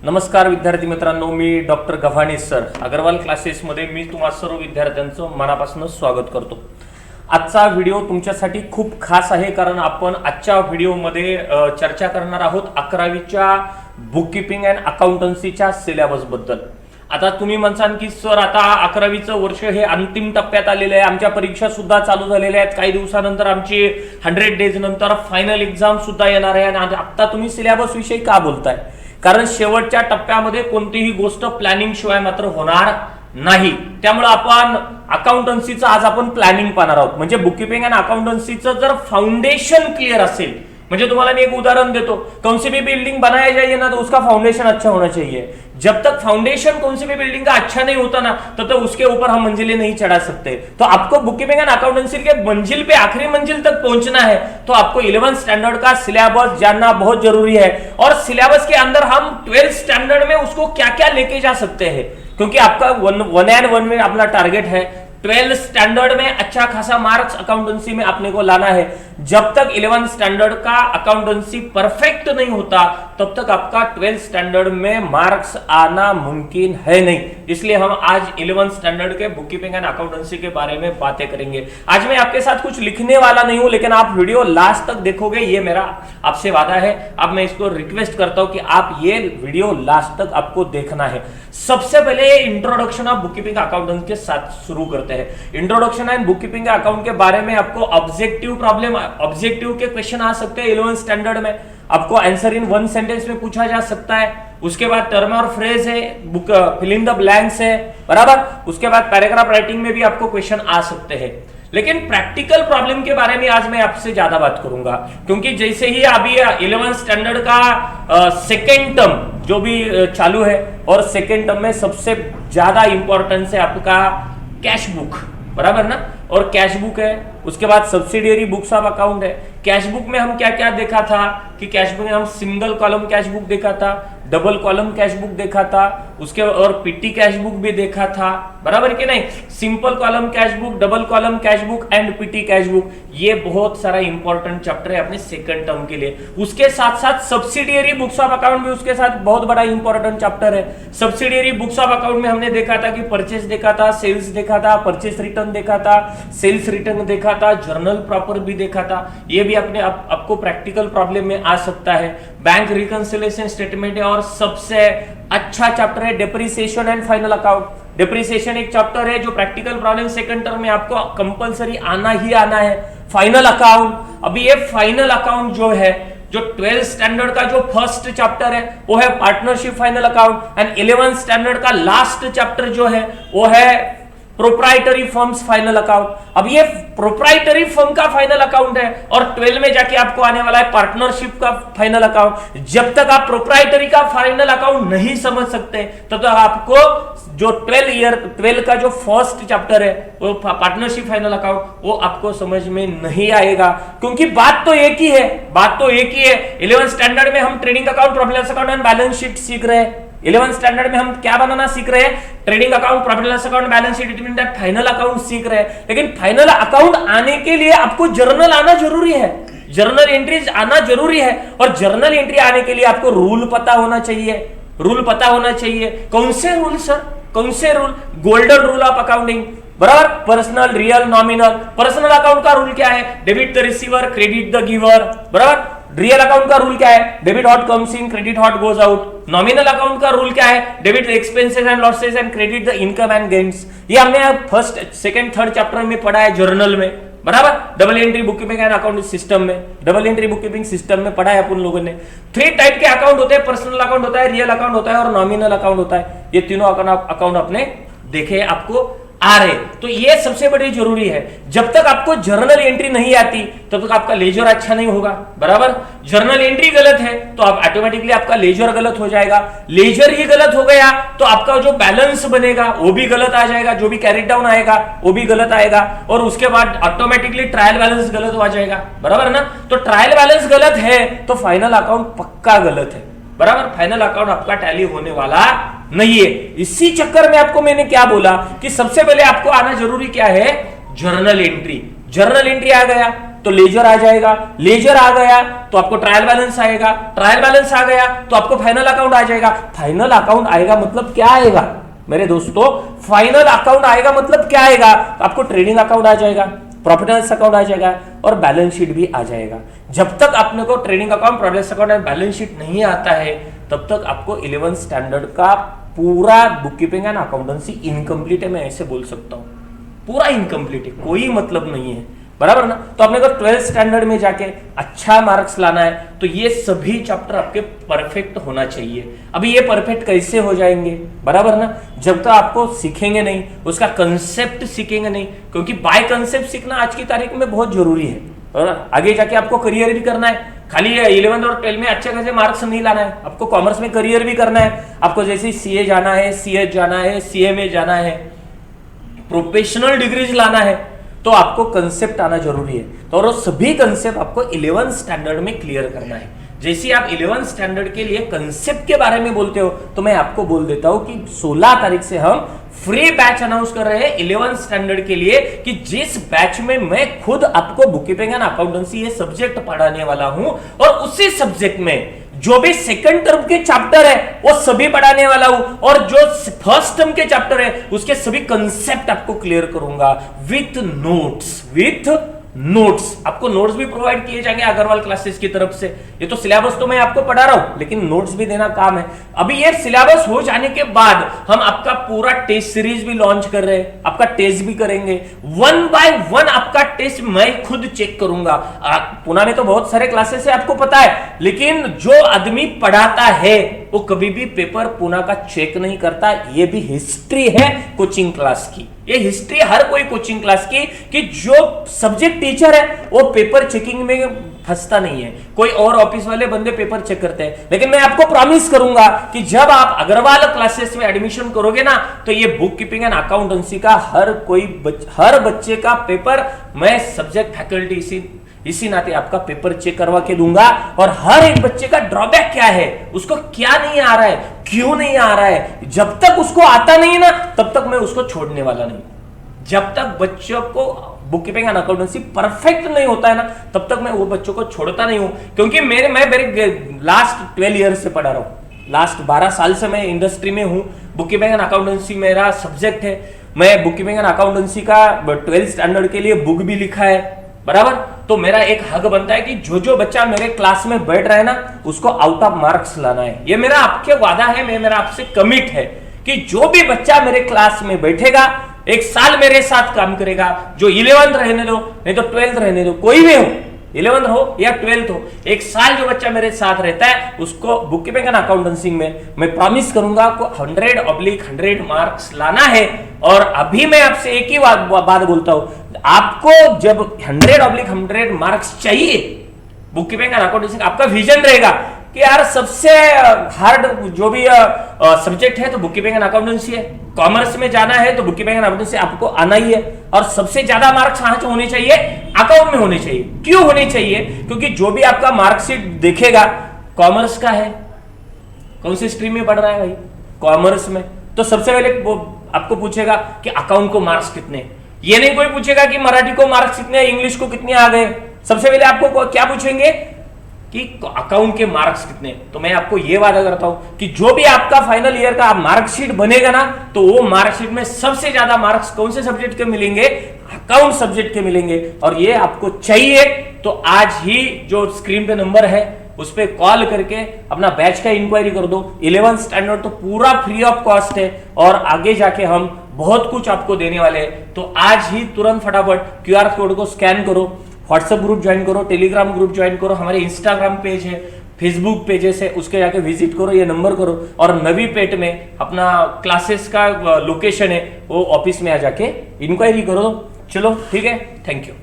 नमस्कार विद्यार्थी मित्रांनो, मी डॉक्टर गव्हाणे सर अग्रवाल क्लासेसमध्ये मी तुम्हा सर्व विद्यार्थ्यांचं मनापासून स्वागत करतो। आजचा व्हिडिओ तुमच्यासाठी खूप खास आहे, कारण आपण आजच्या व्हिडिओमध्ये चर्चा करणार आहोत 11वीच्या बुककीपिंग अँड अकाउंटन्सीच्या सिलेबस बद्दल। आता तुम्ही म्हणसान की सर आता 11वीचं वर्ष हे अंतिम टप्प्यात आलेलं आहे, आमच्या परीक्षा सुद्धा चालू झालेल्या आहेत, काही दिवसानंतर आमची 100 डेज नंतर फायनल एक्झाम सुद्धा येणार आहे आणि आता तुम्ही सिलेबस विषयी का बोलताय? कारण शेवटच्या टप्प्यामध्ये कोणतीही गोष्ट प्लॅनिंग शिवाय मात्र होणार नाही। त्यामुळे आपण अकाउंटन्सीचं आज आपण प्लॅनिंग पाहणार आहोत। म्हणजे बुककीपिंग अँड अकाउंटन्सीचं जर फाउंडेशन क्लियर असेल, म्हणजे तुम्हाला मैं एक उदाहरण देतो, कौन सी भी बिल्डिंग बनाया जाइए ना तो उसका फाउंडेशन अच्छा होना चाहिए। जब तक फाउंडेशन कौन सी भी बिल्डिंग का अच्छा नहीं होता ना तब तक उसके ऊपर हम मंजिलें नहीं चढ़ा सकते। तो आपको बुककीपिंग एंड अकाउंटेंसी के मंजिल पे आखिरी मंजिल तक पहुंचना है तो आपको 11th स्टैंडर्ड का सिलेबस जानना बहुत जरूरी है। और सिलेबस के अंदर हम 12th स्टैंडर्ड में उसको क्या क्या लेके जा सकते हैं, क्योंकि आपका 1 में अपना टारगेट है 12th स्टैंडर्ड में अच्छा खासा मार्क्स अकाउंटेंसी में अपने को लाना है। जब तक 11th स्टैंडर्ड का अकाउंटेंसी परफेक्ट नहीं होता तब तक आपका 12th स्टैंडर्ड में मार्क्स आना मुमकिन है नहीं। इसलिए हम आज 11th स्टैंडर्ड के बुककीपिंग एंड अकाउंटेंसी के बारे में बातें करेंगे। आज मैं आपके साथ कुछ लिखने वाला नहीं हूं, लेकिन आप वीडियो लास्ट तक देखोगे, ये मेरा आपसे वादा है। अब मैं इसको रिक्वेस्ट करता हूं कि आप ये वीडियो लास्ट तक आपको देखना है। सबसे पहले इंट्रोडक्शन ऑफ बुककीपिंग अकाउंटेंट के साथ शुरू करते हैं। इंट्रोडक्शन एंड बुककीपिंग अकाउंट के बारे में आपको ऑब्जेक्टिव के क्वेश्चन आ सकते हैं 11th स्टैंडर्ड में, आपको आंसर इन 1 सेंटेंस में पूछा जा सकता है। उसके बाद टर्म और फ्रेज है, book fill in the blanks है, बराबर। उसके बाद पैराग्राफ राइटिंग में भी आपको क्वेश्चन आ सकते हैं। लेकिन प्रैक्टिकल प्रॉब्लम के बारे में आज मैं आपसे ज्यादा बात करूंगा, क्योंकि जैसे ही अभी 11th स्टैंडर्ड का सेकेंड टर्म जो भी चालू है, और सेकेंड टर्म में सबसे ज्यादा इंपॉर्टेंस है आपका कैश बुक, बराबर ना। और कैश बुक है, उसके बाद सब्सिडियरी बुक्स ऑफ अकाउंट है। कैश बुक में हम क्या क्या देखा था कि कैश बुक में हम सिंगल कॉलम कैश बुक देखा था, डबल कॉलम कैश बुक देखा था, उसके और पीटी कैश बुक भी देखा था, बराबर कि नहीं। Simple column cash book, double column cash book and PT cash book, ये बहुत सारा इंपॉर्टेंट चैप्टर है अपने सेकंड टर्म के लिए। उसके साथ साथ सब्सिडियरी बुक्स ऑफ अकाउंट भी उसके साथ बहुत बड़ा इंपॉर्टेंट चैप्टर है। सब्सिडियरी बुक्स ऑफ अकाउंट में हमने देखा था कि परचेस देखा था, सेल्स देखा था, परचेस रिटर्न देखा था, सेल्स रिटर्न देखा था, जर्नल प्रॉपर भी देखा था। ये भी अपने आपको प्रैक्टिकल प्रॉब्लम में आ सकता है। बैंक रिकंसिलिएशन स्टेटमेंट है, और सबसे अच्छा चैप्टर है depreciation and final account. Depreciation एक चैप्टर है जो प्रैक्टिकल प्रॉब्लम सेकंड टर्म में आपको कंपलसरी आना ही आना है। फाइनल अकाउंट, अभी ये फाइनल अकाउंट जो है, जो 12th स्टैंडर्ड का जो फर्स्ट चैप्टर है वो है partnership final account, and 11th standard का लास्ट चैप्टर जो है वो है प्रोप्राइटरी फर्म्स फाइनल अकाउंट। अब ये प्रोप्राइटरी फर्म का फाइनल अकाउंट है, और 12 में जाके आपको आने वाला है पार्टनरशिप का फाइनल अकाउंट। जब तक आप प्रोप्राइटरी का फाइनल अकाउंट नहीं समझ सकते तब तक आपको जो 12 का जो फर्स्ट चैप्टर है वो पार्टनरशिप फाइनल अकाउंट, वो आपको समझ में नहीं आएगा। क्योंकि बात तो एक ही है, 11th स्टैंडर्ड में हम trading account, profit loss account and balance sheet सीख रहे हैं। 11th स्टैंडर्ड में हम क्या बनाना सीख रहे हैं? Trading account, profit loss account, balance sheet, that final account सीख रहे हैं। लेकिन फाइनल अकाउंट आने के लिए आपको जर्नल आना जरूरी है, जर्नल एंट्रीज आना जरूरी है। और जर्नल एंट्री आने के लिए आपको रूल पता होना चाहिए, रूल पता होना चाहिए। कौन से रूल सर? कौन से rule? Golden rule of accounting, बराबर। Personal, real, nominal. Personal account का रूल क्या है? Debit the receiver, credit the giver, बराबर। रियल अकाउंट का रूल क्या है? Debit what comes in, credit what goes out. Nominal account का रूल क्या है? Debit expenses and losses and credit the income and gains. ये हमने फर्स्ट, सेकंड, थर्ड चैप्टर में पढ़ा है जर्नल में, बराबर। Double entry bookkeeping and account system में, डबल एंट्री बुककीपिंग सिस्टम में पढ़ा है अपन लोगों ने। 3 टाइप के अकाउंट होते हैं, पर्सनल अकाउंट होता है, रियल अकाउंट होता है और नॉमिनल अकाउंट होता है। ये तीनों अकाउंट अपने देखे आपको आ रहे, तो ये सबसे बड़ी जरूरी है। जब तक आपको जर्नल एंट्री नहीं आती तब तक आपका लेजर अच्छा नहीं होगा, बराबर। जर्नल एंट्री गलत है तो आप ऑटोमेटिकली आपका लेजर गलत हो जाएगा। लेजर ही गलत हो गया तो आपका जो बैलेंस बनेगा वो भी गलत आ जाएगा, जो भी कैरी डाउन आएगा वो भी गलत आएगा, और उसके बाद ऑटोमेटिकली ट्रायल बैलेंस गलत हो जाएगा, बराबर ना। तो ट्रायल बैलेंस गलत है तो फाइनल अकाउंट पक्का गलत है, बराबर। फाइनल अकाउंट आपका टैली होने वाला नहीं है। इसी चक्कर में आपको मैंने क्या बोला कि सबसे पहले आपको आना जरूरी क्या है? Journal entry. जर्नल एंट्री आ गया तो लेजर आ जाएगा, लेजर आ गया तो आपको ट्रायल बैलेंस आएगा, ट्रायल बैलेंस आ गया तो आपको फाइनल अकाउंट आ जाएगा, फाइनल अकाउंट आएगा मतलब क्या आएगा मेरे दोस्तों, फाइनल अकाउंट आएगा मतलब क्या आएगा, आपको ट्रेडिंग अकाउंट आ जाएगा, प्रॉफिट एंड लॉस अकाउंट आ जाएगा और बैलेंस शीट भी आ जाएगा। जब तक अपने को trading account, profit and loss account and balance sheet नहीं आता है तब तक आपको 11th स्टैंडर्ड का पूरा book keeping and accountancy incomplete है, मैं ऐसे बोल सकता हूं, पूरा इनकम्प्लीट है, कोई मतलब नहीं है, बराबर ना। तो अपने को 12th स्टैंडर्ड में जाके अच्छा मार्क्स लाना है तो ये सभी चैप्टर आपके परफेक्ट होना चाहिए। अभी ये परफेक्ट कैसे हो जाएंगे, बराबर ना, जब तक आपको सीखेंगे नहीं, उसका कंसेप्ट सीखेंगे नहीं, क्योंकि बाय कंसेप्ट सीखना आज की तारीख में बहुत जरूरी है, बराबर। आगे जाके आपको करियर भी करना है, खाली 11th और 12th में अच्छे खासे मार्क्स नहीं लाना है, आपको कॉमर्स में करियर भी करना है, आपको जैसे सीए जाना है, सीएच जाना है, सीएमए जाना है, प्रोफेशनल डिग्रीज लाना है, तो आपको कंसेप्ट आना जरूरी है। तो और सभी कंसेप्ट आपको 11th स्टैंडर्ड में क्लियर करना है। जैसे आप 11th स्टैंडर्ड के लिए कंसेप्ट के बारे में बोलते हो तो मैं आपको बोल देता हूं कि 16 तारीख से हम फ्री बैच अनाउंस कर रहे हैं 11th स्टैंडर्ड के लिए, कि जिस बैच में मैं खुद आपको बुक कीपिंग एंड अकाउंटेंसी ये सब्जेक्ट पढ़ाने वाला हूं और उसी सब्जेक्ट में जो भी सेकंड टर्म के चैप्टर है वो सभी पढ़ाने वाला हूं और जो फर्स्ट टर्म के चैप्टर है उसके सभी कंसेप्ट आपको क्लियर करूंगा विथ नोट्स, विथ नोट्स। आपको नोट्स भी प्रोवाइड किए जाएंगे अग्रवाल क्लासेस की तरफ से। ये तो सिलेबस तो मैं आपको पढ़ा रहा हूं लेकिन नोट्स भी देना काम है। अभी ये सिलेबस हो जाने के बाद हम आपका पूरा टेस्ट सीरीज भी लॉन्च कर रहे हैं, आपका टेस्ट भी करेंगे, 1 बाय 1 आपका टेस्ट मैं खुद चेक करूंगा। पुणे में तो बहुत सारे क्लासेस है आपको पता है, लेकिन जो आदमी पढ़ाता है वो कभी भी पेपर पुणे का चेक नहीं करता। ये भी हिस्ट्री है कोचिंग क्लास की, ये हिस्ट्री हर कोई कोचिंग क्लास की, कि जो सब्जेक्ट टीचर है वो पेपर चेकिंग में फंसता नहीं है। कोई और ऑफिस वाले बंदे पेपर चेक करते हैं, लेकिन मैं आपको प्रॉमिस करूंगा कि जब आप अग्रवाल क्लासेस में एडमिशन करोगे ना तो ये बुक कीपिंग एंड अकाउंटेंसी का हर बच्चे का पेपर मैं सब्जेक्ट फैकल्टी इसी नाते आपका पेपर चेक करवा के दूंगा। और हर एक बच्चे का ड्रॉबैक क्या है, उसको क्या नहीं आ रहा है, क्यों नहीं आ रहा है, जब तक उसको आता नहीं ना तब तक मैं उसको छोड़ने वाला नहीं। जब तक बच्चों को book keeping and accountancy perfect नहीं होता है ना तब तक मैं वो बच्चों को छोड़ता नहीं हूं, क्योंकि मैं मेरे लास्ट 12 ईयर से पढ़ा रहा हूं, लास्ट 12 साल से मैं इंडस्ट्री में हूं। बुक कीपिंग एंड अकाउंटेंसी मेरा सब्जेक्ट है। मैं बुक कीपिंग एंड अकाउंटेंसी का 12th स्टैंडर्ड के लिए बुक भी लिखा है, बराबर। तो मेरा एक हक बनता है कि जो बच्चा मेरे क्लास में बैठ रहा है ना उसको आउट ऑफ मार्क्स लाना है। ये मेरा आपके वादा है, मेरा आपसे कमिट है कि जो भी बच्चा मेरे क्लास में बैठेगा, एक साल मेरे साथ काम करेगा, जो 11th रहने दो नहीं तो 12th रहने दो, कोई भी हो, 11th हो या 12th हो, एक साल जो बच्चा मेरे साथ रहता है उसको बुक कीपिंग एंड अकाउंटेंसी में मैं प्रॉमिस करूंगा को 100/100 मार्क्स लाना है। और अभी मैं आपसे एक ही बात बोलता हूं, आपको जब 100/100 मार्क्स चाहिए बुक कीपिंग एंड अकाउंटेंसी, आपका विजन रहेगा कि यार सबसे हार्ड जो भी सब्जेक्ट है तो बुक कीपिंग एंड अकाउंटेंसी है, कॉमर्स में जाना है तो बुक कीपिंग एंड अकाउंटेंसी आपको आना ही है, और सबसे ज्यादा मार्क्स कहां से होने चाहिए, अकाउंट में होने चाहिए। क्यों होने चाहिए, क्योंकि जो भी आपका मार्कशीट देखेगा कॉमर्स का है, कौन सी स्ट्रीम में पढ़ रहा है भाई, कॉमर्स में, तो सबसे पहले वो आपको पूछेगा कि अकाउंट को मार्क्स कितने। ये नहीं कोई पूछेगा कि मराठी को मार्क्स कितने, इंग्लिश को कितने आ गए। सबसे पहले आपको क्या पूछेंगे कि अकाउंट के मार्क्स कितने। तो मैं आपको यह वादा करता हूं कि जो भी आपका फाइनल ईयर का मार्कशीट बनेगा ना तो वो मार्कशीट में सबसे ज्यादा मार्क्स कौन से सब्जेक्ट के मिलेंगे, अकाउंट सब्जेक्ट के मिलेंगे। और ये आपको चाहिए तो आज ही जो स्क्रीन पे नंबर है उस पर कॉल करके अपना बैच का इंक्वायरी कर दो। 11th स्टैंडर्ड तो पूरा फ्री ऑफ कॉस्ट है और आगे जाके हम बहुत कुछ आपको देने वाले हैं। तो आज ही तुरंत फटाफट QR कोड को स्कैन करो, व्हाट्सएप ग्रुप ज्वाइन करो, टेलीग्राम ग्रुप ज्वाइन करो, हमारे इंस्टाग्राम पेज है, फेसबुक पेजेस है, उसके जाके विजिट करो, ये नंबर करो। और नवी पेट में अपना क्लासेस का लोकेशन है, वो ऑफिस में आ जाके इंक्वायरी करो। चलो ठीक है, थैंक यू।